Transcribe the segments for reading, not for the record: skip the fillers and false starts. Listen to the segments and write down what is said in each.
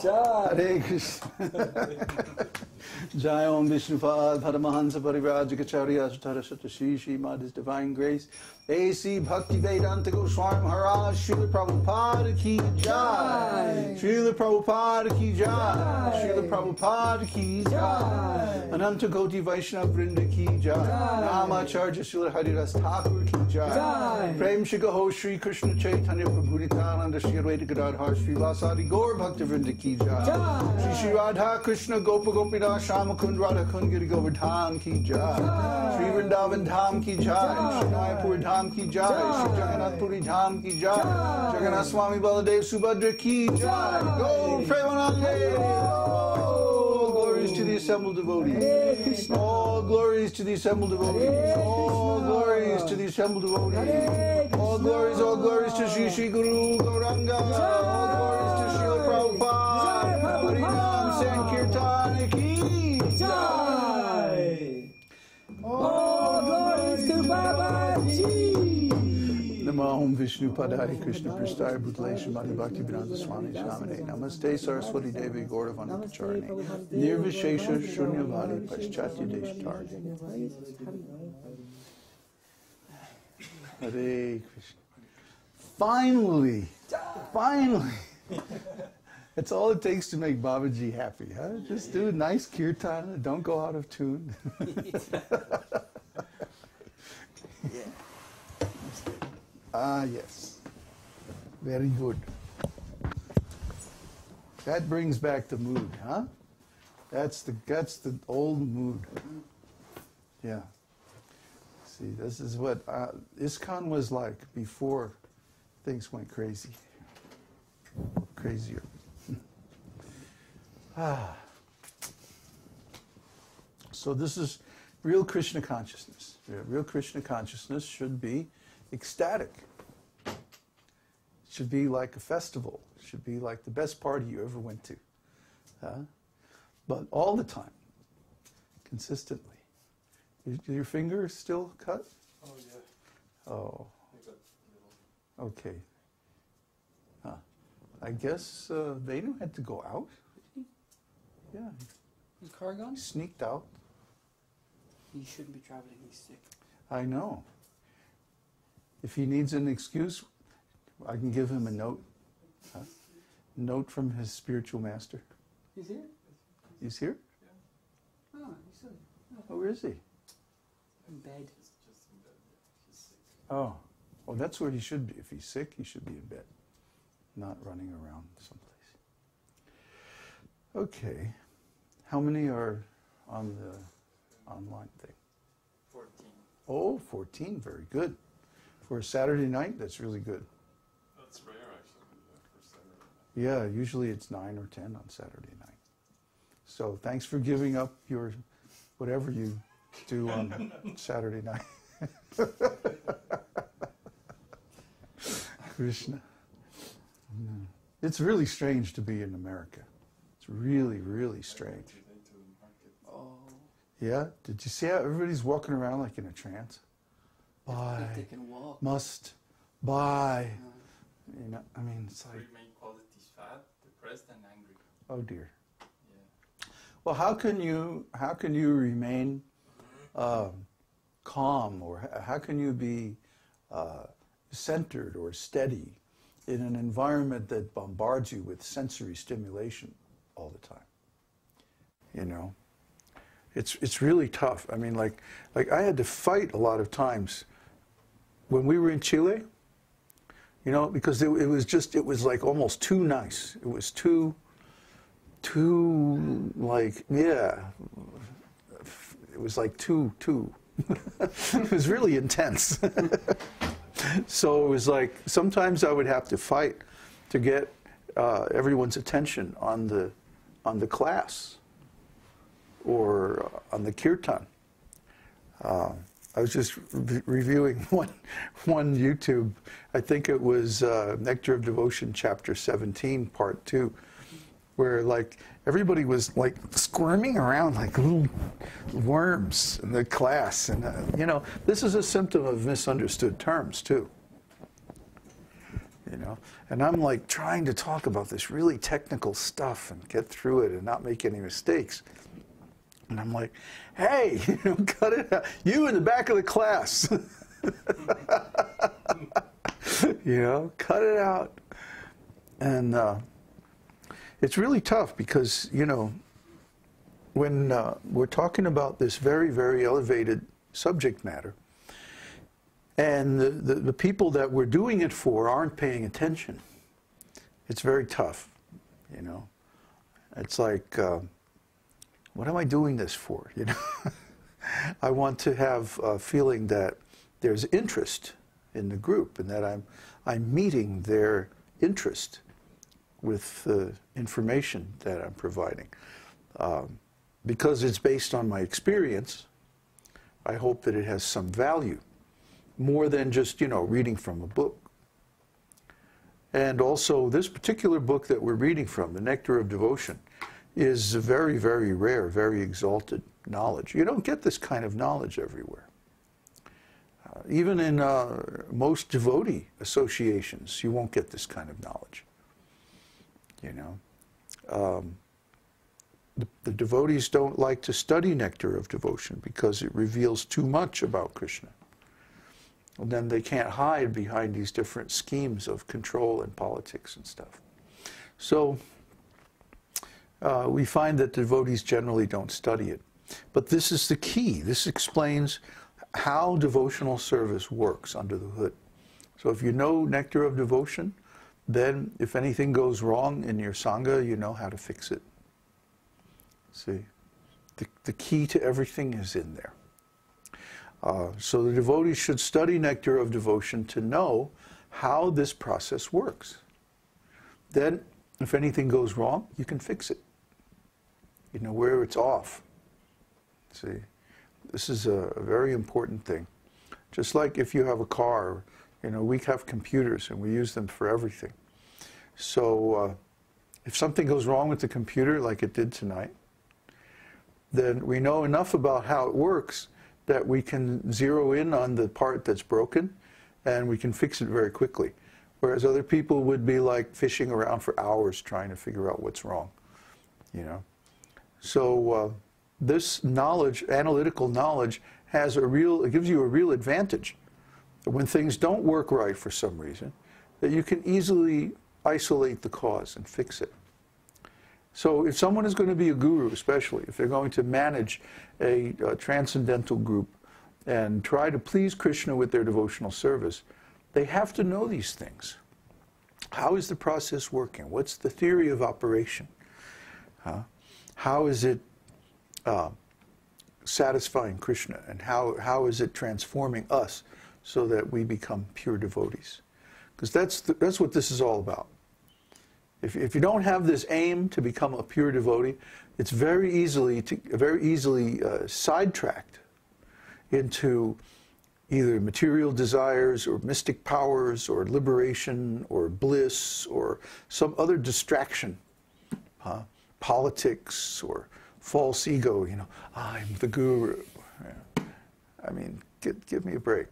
Jai. Hare Krishna. Jai Om Vishnupad Paramahansa Parivrajagacharya Satarasata Śrīmad, His Divine Grace. A.C. Bhakti Vedanta Goswāmī Maharaj, Srila Prabhupada Ki Jai. Srila Prabhupada Ki Jai. Srila Prabhupada Ki Jai. Ananta Koti Vaishnava Vrinda Ki Jai. Namacharya Srila Haridas Thakur Ki Jai. Prem Shigaho Shri Krishna Chaitanya Prabhu Nityananda Shri Advaita Gadadhar Shri Vasadi Gaur Bhakta Vrinda Ki Jai. Shri Radha Krishna Gopa Gopinath Shama Kund Radha Kund Giri Govardhan Ki Jai. Shri Vrindavan Dham Ki Jai. Shri Mayapur Dham Ki Jai, Shri Jagannath Puri Dham Ki Jai, Jagannath Swami Baladev Subhadra Ki Jai, Go Premanande, all glories to the assembled devotees, all glories to the assembled devotees, all glories to the assembled devotees, all glories to Shri Shri Guru Gauranga, all glories to Srila Prabhupada, Harinam Sankirtan Ki Jai, all glories to Babaji. Namo Om Vishnu Padaya Krishna Prasthaya Bhutale Śrīmad Bhakti Vedanta Swami Shamane Namaste Saraswati Devi Gauravani Kacharani Nirvishesha Shunyavadi Paschatya Deshtarni. Hare Krishna. Finally! That's all it takes to make Babaji happy, huh? Just do a nice kirtan, don't go out of tune. Ah, yes. Very good. That brings back the mood, huh? That's the old mood. Yeah. See, this is what ISKCON was like before things went crazy. Crazier. So this is real Krishna consciousness. Real Krishna consciousness should be ecstatic. It should be like a festival. It should be like the best party you ever went to. But all the time, consistently. Is your finger still cut? Oh, yeah. Oh. Okay. I guess Venu had to go out. Did he? Yeah. His car gone? He sneaked out. He shouldn't be traveling. He's sick. I know. If he needs an excuse, I can give him a note. Note from his spiritual master. He's here? He's here? Yeah. Oh, he's still here. Oh, where is he? In bed. He's just in bed. Yeah. He's sick. Oh. Well, that's where he should be. If he's sick, he should be in bed, not running around someplace. Okay. How many are on the online thing? 14. Oh, 14. Very good. For a Saturday night, that's really good. That's rare, actually, for Saturday night. Yeah, usually it's 9 or 10 on Saturday night. So thanks for giving up your whatever you do on Saturday night. Krishna. It's really strange to be in America. It's really, really strange. Oh. Yeah? Did you see how everybody's walking around like in a trance? Buy, They can walk. must, buy. You know, I mean, it's like, Three main qualities: fat, depressed, and angry. oh dear. Yeah. Well, how can you remain calm, or how can you be centered or steady in an environment that bombards you with sensory stimulation all the time? You know, it's really tough. I mean, like I had to fight a lot of times when we were in Chile. You know, because it was like almost too nice. It was too like, yeah. It was like too. It was really intense. So it was like sometimes I would have to fight to get everyone's attention on the class or on the kirtan. I was just reviewing one YouTube. I think it was Nectar of Devotion, Chapter 17, Part 2, where like everybody was like squirming around like little worms in the class, and you know, this is a symptom of misunderstood terms too. you know. And I'm like trying to talk about this really technical stuff and get through it and not make any mistakes. And I'm like, hey, you know, cut it out. You in the back of the class. You know, cut it out. And it's really tough because, you know, when we're talking about this very, very elevated subject matter, and the people that we're doing it for aren't paying attention, it's very tough, you know. It's like, what am I doing this for, you know? I want to have a feeling that there's interest in the group and that I'm meeting their interest with the information that I'm providing. Because it's based on my experience, I hope that it has some value, more than just, you know, reading from a book. And also, this particular book that we're reading from, The Nectar of Devotion, is a very, very rare, very exalted knowledge. You don't get this kind of knowledge everywhere. Even in most devotee associations, you won't get this kind of knowledge. You know, the devotees don't like to study Nectar of Devotion because it reveals too much about Kṛṣṇa. And then they can't hide behind these different schemes of control and politics and stuff. So we find that devotees generally don't study it. But this is the key. This explains how devotional service works under the hood. So if you know Nectar of Devotion, then if anything goes wrong in your Sangha, you know how to fix it. See, the key to everything is in there. So the devotees should study Nectar of Devotion to know how this process works. Then, if anything goes wrong, you can fix it. You know, where it's off. See, this is a very important thing. Just like if you have a car, you know, we have computers and we use them for everything. So if something goes wrong with the computer, like it did tonight, then we know enough about how it works that we can zero in on the part that's broken and we can fix it very quickly. Whereas other people would be like fishing around for hours trying to figure out what's wrong, you know. So this knowledge, analytical knowledge, it gives you a real advantage. When things don't work right for some reason, that you can easily isolate the cause and fix it. So if someone is going to be a guru, especially if they're going to manage a transcendental group and try to please Kṛṣṇa with their devotional service, they have to know these things. How is the process working? What's the theory of operation? How is it satisfying Kṛṣṇa? And how is it transforming us so that we become pure devotees? Because that's what this is all about. If you don't have this aim to become a pure devotee, it's very easily sidetracked into either material desires or mystic powers or liberation or bliss or some other distraction, politics or false ego. You know, I'm the guru. Yeah. I mean, give me a break.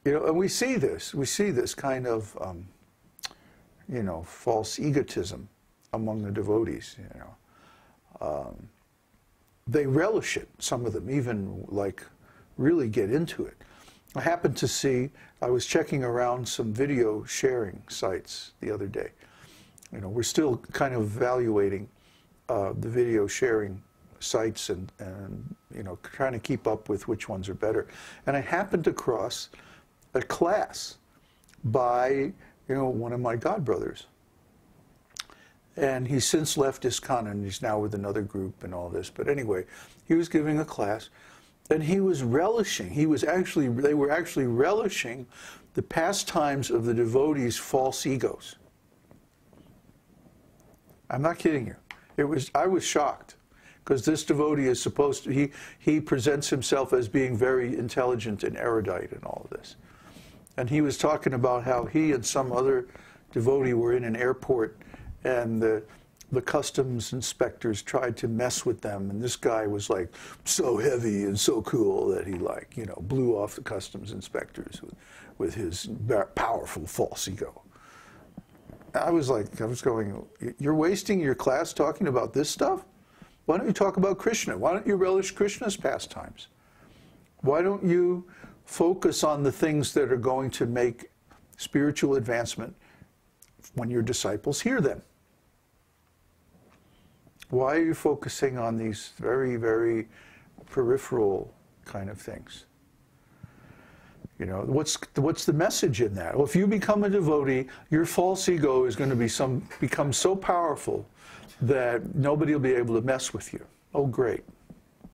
You know, and we see this kind of you know, false egotism among the devotees, you know. They relish it, some of them, even like really get into it. I happened to see, I was checking around some video sharing sites the other day. You know, we're still kind of evaluating the video sharing sites and you know, trying to keep up with which ones are better. And I happened across a class by, you know, one of my godbrothers. And he's since left ISKCON and he's now with another group and all this. But anyway, he was giving a class and he was relishing, they were actually relishing the pastimes of the devotees' false egos. I'm not kidding you. I was shocked because this devotee is supposed to, he presents himself as being very intelligent and erudite and all of this. And he was talking about how he and some other devotee were in an airport and the the customs inspectors tried to mess with them, and this guy was like so heavy and so cool that he, like, you know, blew off the customs inspectors with his powerful false ego. I was going, you're wasting your class talking about this stuff? Why don't you talk about Kṛṣṇa? Why don't you relish Kṛṣṇa's pastimes? Why don't you focus on the things that are going to make spiritual advancement when your disciples hear them? Why are you focusing on these very, very peripheral kind of things? You know, what's the message in that? Well, if you become a devotee, your false ego is going to become so powerful that nobody will be able to mess with you. Oh, great.